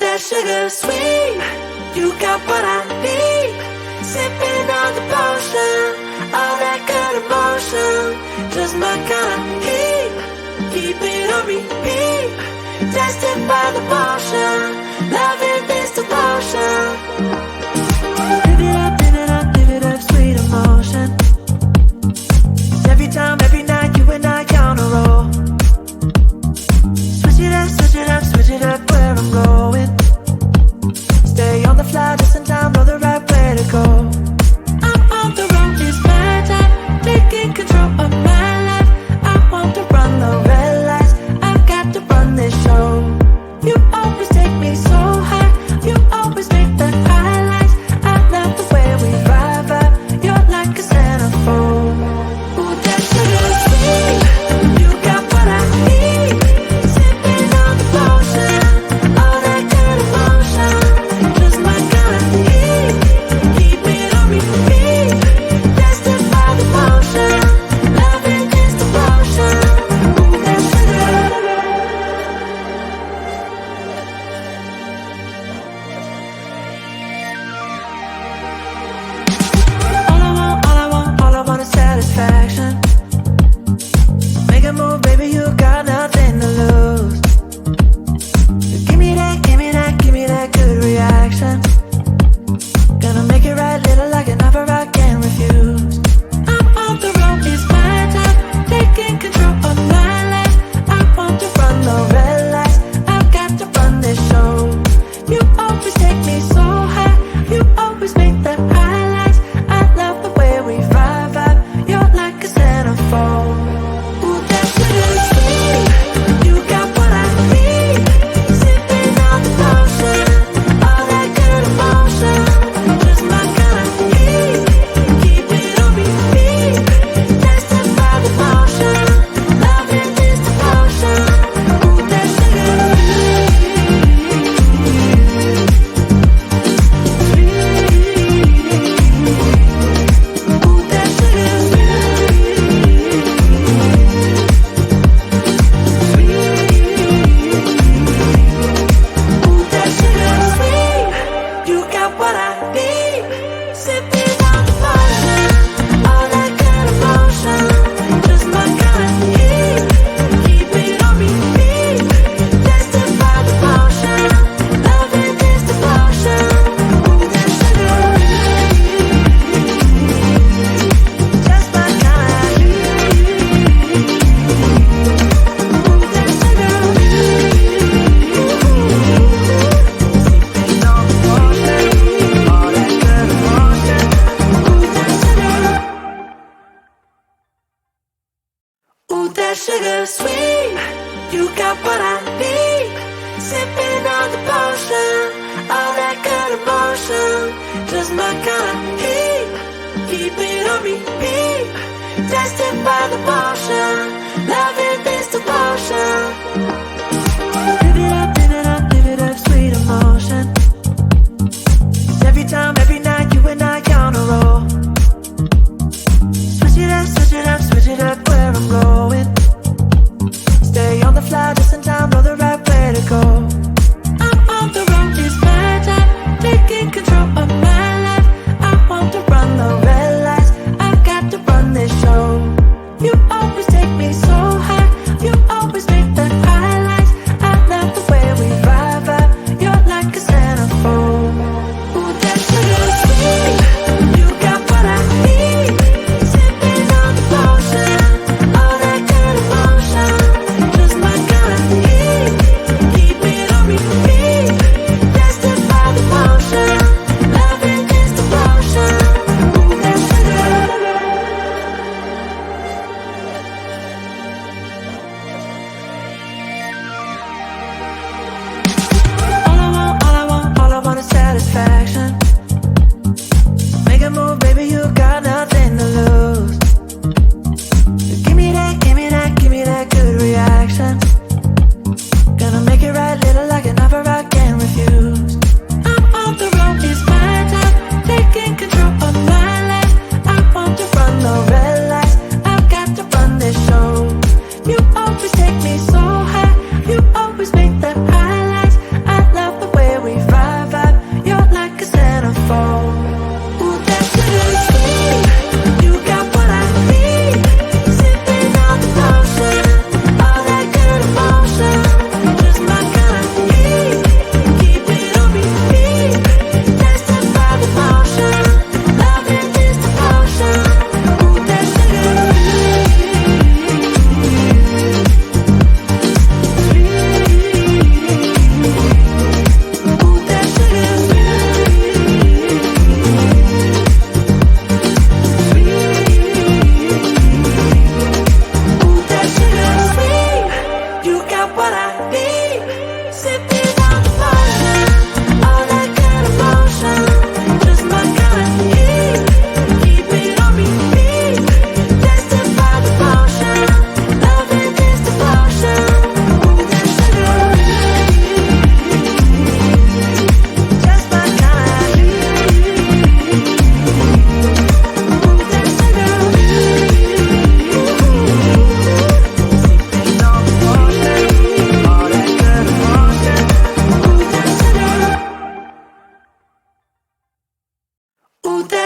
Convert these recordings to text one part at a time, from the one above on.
that sugar sweet, you got what I need. Sipping on the potion, all that good emotion, just my kind of heat. Keep it on repeat, tested by the potion, loving this devotion. Live it up, live it up, live it up, sweet emotion. Every time, every night, you and I on a roll. Switch it up, switch it up, switch it up where I'm going. Stay on the fly just in time, know the right way to go. I'm on the road, it's my time, taking control of my life. I want to run the red lights, I've got to run this show. You always take me so high, you always make the highlights. I love the way we vibe, you're like a centerfold. Ooh, that sugar sweet, you got what I need. Sipping on the potion, all that good emotion, just my kind of heat. Keep it on repeat, tested by the potion, loving this devotion. Ooh, that sugar. All I want is satisfaction. Make a move, baby, you got nothing to lose. Give me that, give me that, give me that good reaction. Gonna make it right, little like an offer I can't refuse. I'm on the road, it's my time, taking control of my life. I want to run the red lights, I've got to run this show. You always take me so high, you always make the highlights. I love the way we vibe, you're like a centerfold. Ooh, that sugar sweet, you got what I need. Sipping on the potion, all that good emotion, just my kind of heat. Keep it on repeat, tested by the potion, loving this devotion. Ooh, that sugar Ooh, that sugar Ooh, that sugar sweet, you got what I need. Sipping on the potion, all that good emotion, just my kind of heat. Keep it on repeat, tested by the potion, loving this devotion. Ooh, that sugar, just my kind of heat. Ooh, that sugar. Sipping on the potion, all that good emotion. Ooh, that sugar. Ooh, that sugar sweet, you got what I need. Sipping on the potion, all that good emotion, just my kind of heat. Keep it on repeat, tested by the potion, loving this devotion. Live it up, live it up, live it up, sweet emotion. Every time, every night, you and I on a roll. Switch it up, switch it up, switch it up where I'm going. Stay on the fly just in time, know the right way to go. I'm on the road, it's my time, taking control of my life. I want to run the red lights, I've got to run this show. You always take me so high, you always make the highlights.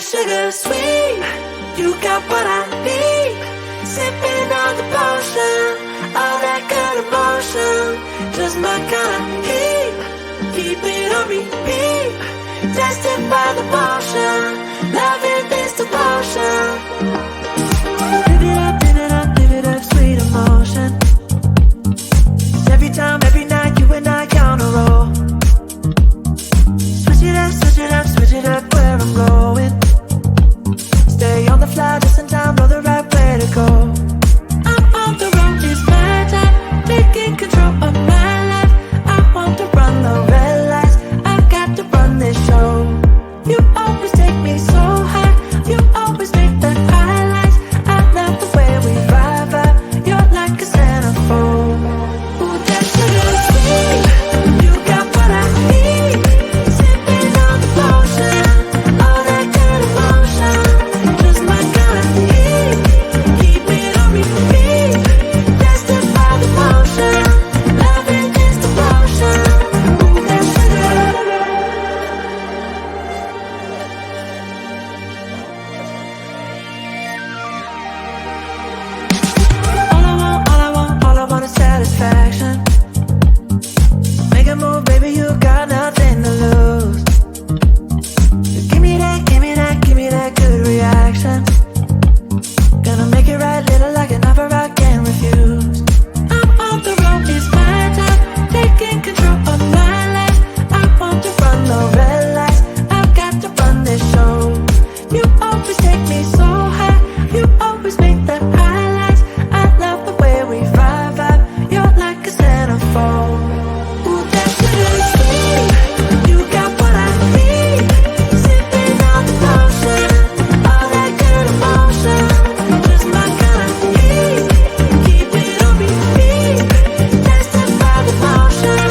sugar sweet. You got what I need. Sipping on the potion, all that good emotion, just my kind of heat. Keep it on repeat, tested by the potion, loving this devotion. Live it up, live it up, live it up, sweet emotion. Every time, every night, you and I on a roll. Switch it up, switch it up, switch it up where I'm going. Stay on the fly, just in time, know the right way to go. I'm on the road, it's my time, taking control of my life. I want to run the red lights, I've got to run this show. You always take me so high, you always make the highlights. I love the way we vibe, you're like a centerfold. Ooh, that sugar sweet, you got what I need. Sipping on the potion, all that good emotion, just my kind of heat. Keep it on repeat, tested by the potion, loving this devotion. Ooh, that sugar. All I want is satisfaction. Make a move, baby, you got nothing to lose. Give me that, give me that, give me that good reaction. Gonna make it right, little like an offer I can't refuse. I'm on the road, it's my time, taking control of my life. I want to run the red lights, I've got to run this show. You always take me so high, you always make the highlights. I love the way we vibe, you're like a centerfold. Ooh, that sugar sweet, you got what I need. Sipping on the potion, all that good emotion, just my kind of heat. Keep it on repeat, tested by the potion,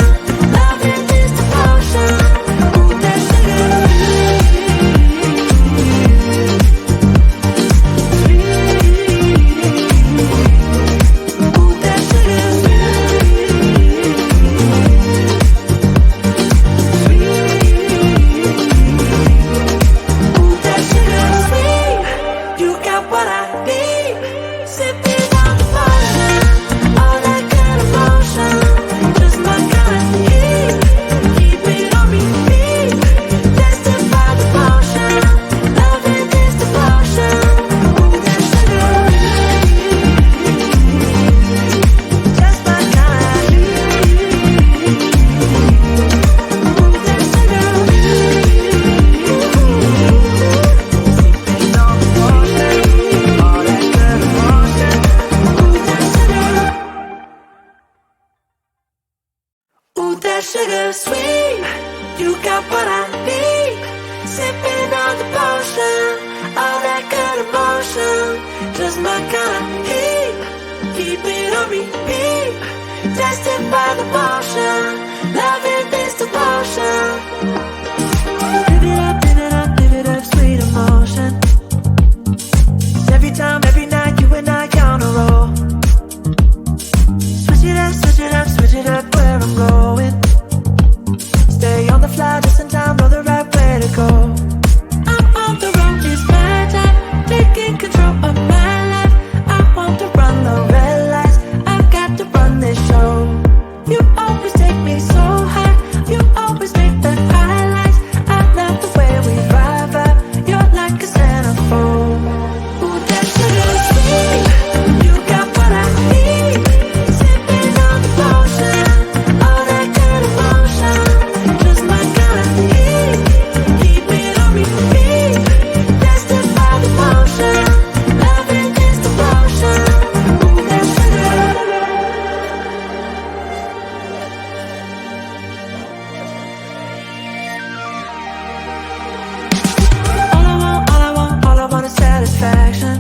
loving this devotion. Ooh, that sugar Ooh, that sugar Ooh, that sugar sweet, you got what I need. Sipping on the potion, all that good emotion, just my kind of heat. Keep it on repeat, tested by the potion, loving this devotion. Ooh, that sugar, just my kind of heat. Ooh, that sugar. Sipping on the potion, all that good emotion. Ooh, that sugar. Ooh, that sugar sweet, you got what I need. Sipping on the potion, all that good emotion, just my kind of heat. Keep it on repeat, tested by the potion, loving this devotion. Live it up, live it up, live it up, sweet emotion. Every time, every night, you and I on a roll. Switch it up, switch it up, switch it up where I'm going. Stay on the fly, just in time, know the right way to go. I'm on the road, it's my time, taking control of my life. I want to run the red lights, I've got to run this show. You always take me so high, you always make the highlights. I love the way we vibe, you're like a centerfold. Ooh, that sugar sweet, you got what I need. Sipping on the potion, all that good emotion, just my kind of heat. Keep it on repeat, tested by the potion, loving this devotion. Ooh, that sugar. All I want is satisfaction.